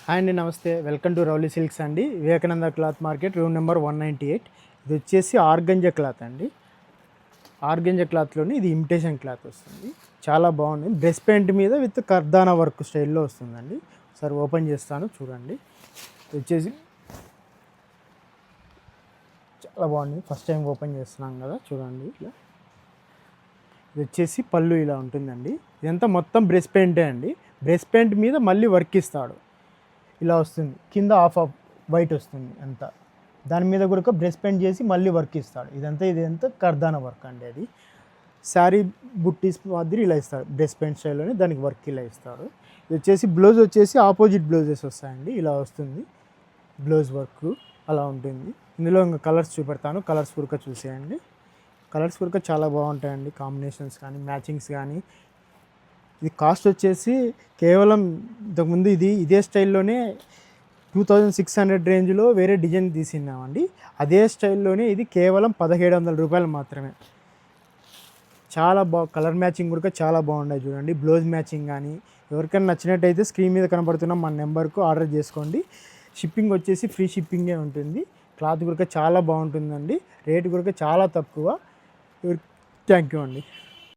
Hi అండి, నమస్తే. Welcome to Rowley silks అండి. Vivekananda cloth market, room number 198. ఇది వచ్చేసి ఆర్గంజా క్లాత్ అండి. ఆర్గంజా క్లాత్లోని ఇది ఇమిటేషన్ క్లాత్ వస్తుంది. చాలా బాగుంది. బ్రెస్ట్ పెయింట్ మీద విత్ కర్దానా వర్క్ స్టైల్లో వస్తుందండి. ఒకసారి ఓపెన్ చేస్తాను, చూడండి. ఇది వచ్చేసి చాలా బాగుంది. ఫస్ట్ టైం ఓపెన్ చేస్తున్నాం కదా, చూడండి. ఇలా ఇది వచ్చేసి పళ్ళు ఇలా ఉంటుందండి. ఇదంతా మొత్తం బ్రెస్ట్ పెయింటే అండి. బ్రెస్ట్ పెయింట్ మీద మళ్ళీ వర్క్ ఇస్తాడు. ఇలా వస్తుంది. కింద ఆఫ్ వైట్ వస్తుంది అంతా. దాని మీద కూడా బ్రెస్ట్ పెయింట్ చేసి మళ్ళీ వర్క్ ఇస్తాడు. ఇదంతా కర్దానా వర్క్ అండి. అది శారీ బుట్టీస్ మాదిరి ఇలా ఇస్తాడు. బ్రెస్ట్ పెయింట్ స్టైల్లోనే దానికి వర్క్ ఇలా ఇస్తాడు. ఇది వచ్చేసి బ్లౌజ్ వచ్చేసి ఆపోజిట్ బ్లౌజెస్ వస్తాయండి. ఇలా వస్తుంది బ్లౌజ్ వర్క్, అలా ఉంటుంది. ఇందులో ఇంకా కలర్స్ చూపెడతాను. కలర్స్ కూడా చూసేయండి. కలర్స్ కూడా చాలా బాగుంటాయండి. కాంబినేషన్స్ కానీ మ్యాచింగ్స్ కానీ. ఇది కాస్ట్ వచ్చేసి కేవలం ఇంతకుముందు ఇదే స్టైల్లోనే 2600 రేంజ్లో వేరే డిజైన్ తీసినామండి. అదే స్టైల్లోనే ఇది కేవలం 1700 రూపాయలు మాత్రమే. చాలా కలర్ మ్యాచింగ్ కూడా చాలా బాగున్నాయి చూడండి. బ్లౌజ్ మ్యాచింగ్ కానీ ఎవరికైనా నచ్చినట్టయితే స్క్రీన్ మీద కనబడుతున్న మన నెంబర్కు ఆర్డర్ చేసుకోండి. షిప్పింగ్ వచ్చేసి ఫ్రీ షిప్పింగే ఉంటుంది. క్లాత్ కూడా చాలా బాగుంటుందండి. రేటు కూడా చాలా తక్కువ. థ్యాంక్ యూ అండి.